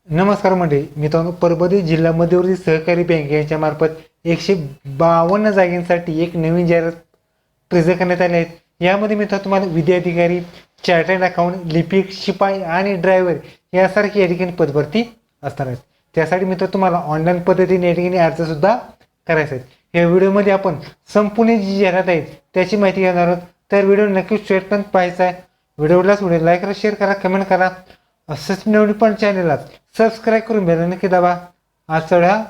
नमस्कार मंडळी, मित्रांनो, परभणी जिल्हा मध्यवर्ती सहकारी बँक यांच्या मार्फत 152 जागांसाठी एक नवीन जाहिरात प्रसिद्ध करण्यात आले आहेत. यामध्ये मित्रांनो तुम्हाला विद्याधिकारी, चार्टर्ड अकाउंट, लिपिक, शिपाई आणि ड्रायव्हर यासारखी या ठिकाणी पदभरती असणार आहेत. त्यासाठी मित्रांनो तुम्हाला ऑनलाईन पद्धतीने या ठिकाणी अर्ज सुद्धा करायचा आहे. या व्हिडिओमध्ये आपण संपूर्ण जी जाहिरात आहे त्याची माहिती घेणार आहोत. तर व्हिडिओ नक्की शेवटपर्यंत पाहायचा आहे. व्हिडिओला लाईक करा, शेअर करा, कमेंट करा. असंच नवीन पण चॅनलला सबस्क्राईब करून बेल नक्की दाबा. आज चढा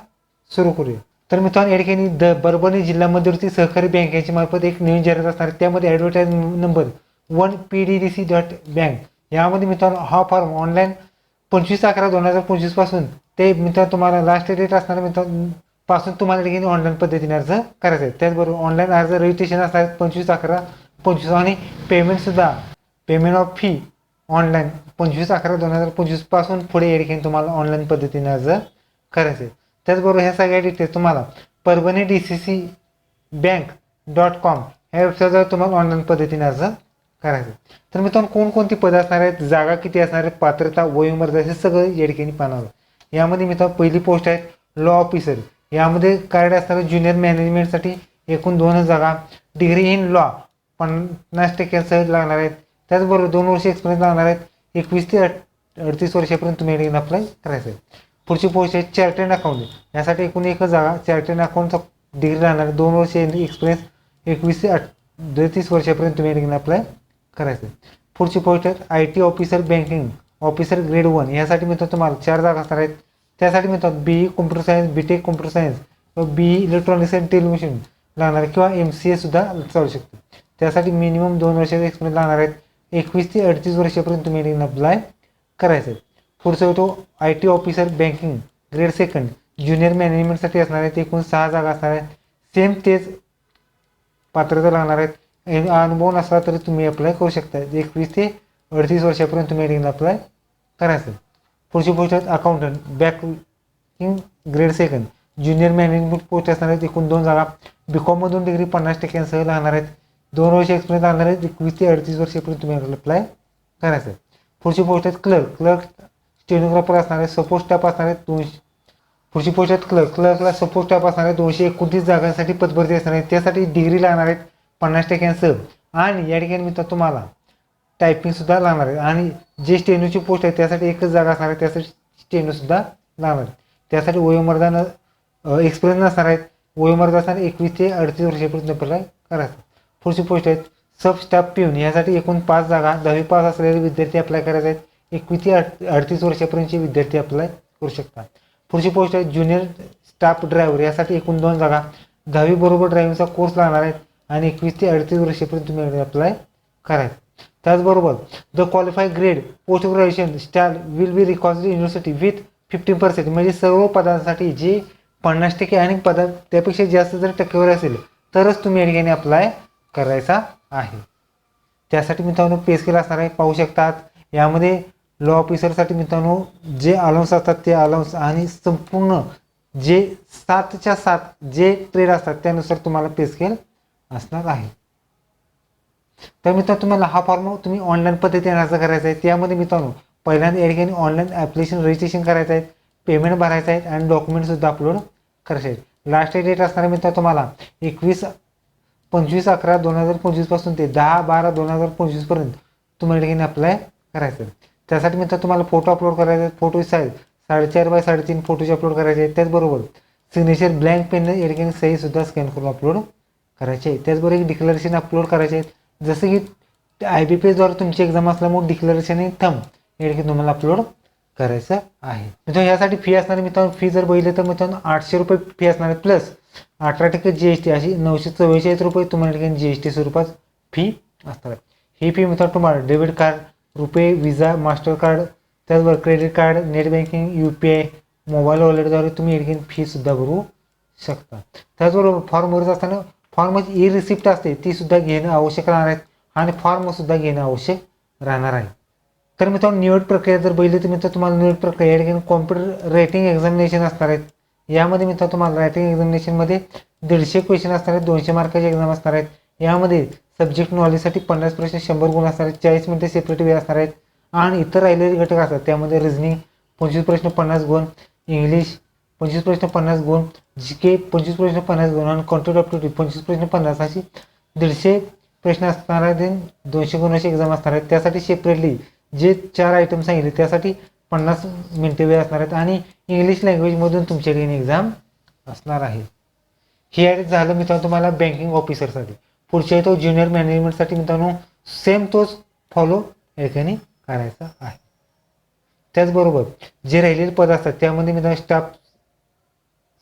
सुरू करूया. तर मित्रांनो, या ठिकाणी परभणी जिल्हा मध्यवर्ती सहकारी बँक यांच्या मार्फत एक नवीन जाहिरात असणार. त्यामध्ये ॲडव्हर्टाइज नंबर 1PDDC.bank यामध्ये मित्रांनो हा फॉर्म ऑनलाईन 25/11/2025 पासून ते मित्रांनो तुम्हाला लास्ट डेट असणार मित्रांनो पासून तुम्हाला ठिकाणी ऑनलाईन पद्धतीने अर्ज करायचा आहे. त्याचबरोबर ऑनलाईन अर्ज रजिस्ट्रेशन असणार 25/11/25 आणि पेमेंट ऑफ फी ऑनलाईन 25/11/2025 पासून पुढे या ठिकाणी तुम्हाला ऑनलाईन पद्धतीने अर्ज करायचे. त्याचबरोबर ह्या सगळ्या डिटेल्स तुम्हाला परभणी DCCbank.com ह्या वेबसाईटवर तुम्हाला ऑनलाईन पद्धतीने अर्ज करायचे. तर मित्रांनो, कोणकोणती पदं असणार आहेत, जागा किती असणार आहेत, पात्रता, वयोमर्यादा हे सगळं या ठिकाणी पाहणार आहोत. यामध्ये मित्रांनो पहिली पोस्ट आहे लॉ ऑफिसर. यामध्ये कार्ड असणार ज्युनियर मॅनेजमेंटसाठी एकूण 2 जागा. डिग्री इन लॉ 50% सहज लागणार आहेत. त्याचबरोबर 2 वर्ष एक्सपिरियन्स लागणार आहेत. 21 ते 38 वर्षापर्यंत तुम्ही या ठिकाणी अप्लाय करायचं आहे. पुढची पोस्ट आहे चार्टर्ड अकाउंट. यासाठी एकूण 1 जागा. चार्टर्ड अकाउंटचा डिग्री राहणार 2 वर्ष एक्सपिरियन्स 21 ते 38 वर्षापर्यंत तुम्ही या ठिकाणी अप्लाय करायचं आहे. पुढची पोस्ट आहे IT officer banking officer grade 1. यासाठी मित्रांनो तुम्हाला 4 जागा असणार आहेत. त्यासाठी मित्रांनो BE computer science, BTech computer science व BE इलेक्ट्रॉनिक्स अँड टेलिव्हिजन लागणार किंवा MCA सुद्धा चालू शकते. त्यासाठी मिनिमम 2 वर्षाचा एक्सपिरियन्स लागणार आहेत. 21 ते 38 वर्षापर्यंत तुम्ही या ठिकाणी अप्लाय करायचं आहे. पुढचा होतो IT officer banking grade 2 junior मॅनेजमेंटसाठी असणार आहेत. एकूण 6 जागा असणार आहेत. सेम तेच पात्रता लागणार आहेत. अनुभव नसला तरी तुम्ही अप्लाय करू शकता. 21 ते 38 वर्षापर्यंत तुम्ही या ठिकाणी अप्लाय करायचं. पुढची पोस्ट आहेत accountant banking grade 2 junior management post असणार आहेत. एकूण 2 जागा. BCom मधून डिग्री 50% सह लागणार आहेत. 2 वर्ष एक्सपिरियन्स लागणार आहेत. 21 ते 38 वर्षापर्यंत तुम्ही अप्लाय करायचं आहे. पुढची पोस्ट आहेत क्लर्क स्टेनोग्राफर असणार आहे. सपोर्ट स्टाफ असणार आहेत 200. पुढची पोस्ट आहेत क्लर्कला सपोर्ट स्टाफ असणार आहे. 229 जागांसाठी पदभरती असणार आहे. त्यासाठी डिग्री लागणार आहेत 50% सह. आणि या ठिकाणी मित्रांनो तुम्हाला टायपिंग सुद्धा लागणार आहे. आणि जे स्टेनोची पोस्ट आहे त्यासाठी 1च जागा असणार आहे. त्यासाठी स्टेनो सुद्धा लागणार आहे. त्यासाठी वयोमर्यादा एक्सपिरियन्स नसणार आहेत. वयोमर्यादा असणार 21 ते 38 वर्षापर्यंत अप्लाय करायचं. पुढची पोस्ट आहेत सब स्टाफ पिऊन. यासाठी एकूण 5 जागा. 10वी पास असलेले विद्यार्थी अप्लाय करायचे आहेत. 21 ते 38 वर्षापर्यंतचे विद्यार्थी अप्लाय करू शकतात. पुढची पोस्ट आहे ज्युनियर स्टाफ ड्रायव्हर. यासाठी एकूण 2 जागा. 10वी बरोबर ड्रायव्हिंगचा कोर्स लागणार आहेत आणि 21 ते 38 वर्षापर्यंत तुम्ही अप्लाय करायचं. त्याचबरोबर the qualified grade post graduation star will be recognised university with 50%. म्हणजे सर्व पदांसाठी जे 50% आणि पदा त्यापेक्षा जास्त जर टक्केवारी असेल तरच तुम्ही या ठिकाणी अप्लाय करायचा आहे. त्यासाठी मित्रांनो पे स्केल असणार आहे पाहू शकतात. यामध्ये लॉ ऑफिसरसाठी मित्रांनो जे अलाउन्स असतात ते अलाउन्स आणि संपूर्ण जे 7च्या 7 जे ट्रेड असतात त्यानुसार तुम्हाला पे स्केल असणार आहे. तर मित्रांनो तुम्हाला हा फॉर्म तुम्ही ऑनलाईन पद्धतीने अर्ज करायचा आहे. त्यामध्ये मित्रांनो पहिल्यांदा या ठिकाणी ऑनलाईन ॲप्लिकेशन रजिस्ट्रेशन करायचं आहे, पेमेंट भरायचं आहे आणि डॉक्युमेंटसुद्धा अपलोड करायचे आहेत. लास्ट डेट असणार आहे मित्रांनो तुम्हाला 25/11/2025 पासून ते 10/12/2025 पर्यंत तुम्हाला ठिकाणी अप्लाय करायचं आहे. त्यासाठी मित्रांनो तुम्हाला फोटो अपलोड करायचे आहेत. फोटो साईज 4.5x3 फोटोचे अपलोड करायचे आहेत. त्याचबरोबर सिग्नेचर ब्लँक पेन या ठिकाणी सहीसुद्धा स्कॅन करून अपलोड करायचे आहे. त्याचबरोबर एक डिक्लरेशन अपलोड करायचे आहेत. जसं की IBPSद्वारे तुमची एक्झाम असल्यामुळे डिक्लरेशन आणि थंब या ठिकाणी तुम्हाला अपलोड करायचं आहे. मित्रांनो यासाठी फी असणार मित्रांनो फी जर बघितलं तर मित्रांनो 800 रुपये फी असणार आहे प्लस 18% GST अशी 944 रुपये तुम्हाला ठिकाणी GST स्वरूपात फी असणार आहे. ही फी मित्रांनो तुम्हाला debit card, RuPay, Visa, Mastercard, त्याचबरोबर credit card, net banking, UPI, mobile वॉलेटद्वारे तुम्ही या ठिकाणी फीसुद्धा भरू शकता. त्याचबरोबर फॉर्म भरत असताना फॉर्मची ई रिसिप्ट असते ती सुद्धा घेणं आवश्यक राहणार आहे आणि फॉर्मसुद्धा घेणं आवश्यक राहणार आहे. तर मित्रांनो निवड प्रक्रिया जर बघितली तर मित्रांनो तुम्हाला निवड प्रक्रिया या ठिकाणी कॉम्प्युटर रायटिंग एक्झामिनेशन असणार आहेत. यामध्ये मित्रांनो तुम्हाला रायटिंग एक्झामिनेशनमध्ये 150 क्वेश्चन असणार आहेत. 200 मार्काची एक्झाम असणार आहेत. यामध्ये सब्जेक्ट नॉलेजसाठी 50 प्रश्न 100 गुण असणार आहेत. 40 मिनिटे सेपरेट वेळ असणार आहेत आणि इतर राहिलेले घटक असतात त्यामध्ये रिझनिंग, 25 प्रश्न 50 गुण, इंग्लिश 25 प्रश्न 50 गुण, जीके 25 प्रश्न 50 गुण आणि कंटेंट ऑप्टिट्यूड 25 प्रश्न 50 अशी 150 प्रश्न असणार आहेत. 200 गुणाची एक्झाम असणार आहेत. त्यासाठी सेपरेटली जे 4 आयटम सांगितले त्यासाठी 50 मिनिटे वेळ असणार आहेत आणि इंग्लिश लँग्वेजमधून तुमच्याकडे एक्झाम असणार आहे. हे झालं मित्रांनो तुम्हाला बँकिंग ऑफिसरसाठी. पुढच्या येतो ज्युनियर मॅनेजमेंटसाठी मित्रांनो सेम तोच फॉलो या ठिकाणी करायचा आहे. त्याचबरोबर जे राहिलेले पद असतात त्यामध्ये मित्रांनो स्टाफ,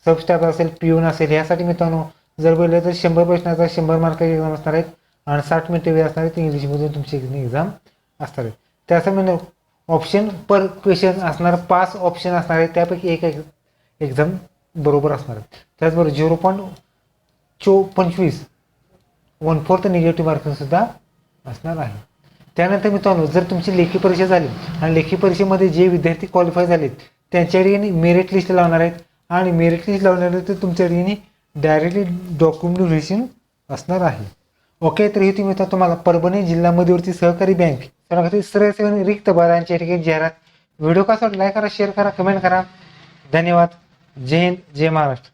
सब स्टाफ असेल, पिऊन असेल, यासाठी मित्रांनो जर बोललं तर 100 प्रश्नाचा 100 मार्काची एक्झाम असणार आहेत आणि 60 मिनिटे वेळ असणार आहेत. इंग्लिशमधून तुमची एक्झाम असणार आहे. त्यासाठी ऑप्शन पर क्वेश्चन असणार 5 ऑप्शन असणार आहेत. त्यापैकी एक एक्झाम बरोबर असणार आहे. त्याचबरोबर 0.25 1/4 निगेटिव्ह मार्किंग सुद्धा असणार आहे. त्यानंतर मित्रांनो जर तुमची लेखी परीक्षा झाली आणि लेखी परीक्षेमध्ये जे विद्यार्थी क्वालिफाय झालेत त्यांच्या ठिकाणी मेरिट लिस्ट लावणार आहेत आणि मेरिट लिस्ट लावणार आहेत तर तुमच्या ठिकाणी डायरेक्टली डॉक्युमेंट व्हेरिफिकेशन असणार आहे. ओके, तर हे मित्रांनो तुम्हाला परभणी जिल्हा मध्यवर्ती सहकारी बँक सरळ सेवा रिक्त पदांच्या ठिकाणी जाहिरात. व्हिडिओ कसा वाटला लाईक करा, शेअर करा, कमेंट करा. धन्यवाद. जय हिंद, जय महाराष्ट्र.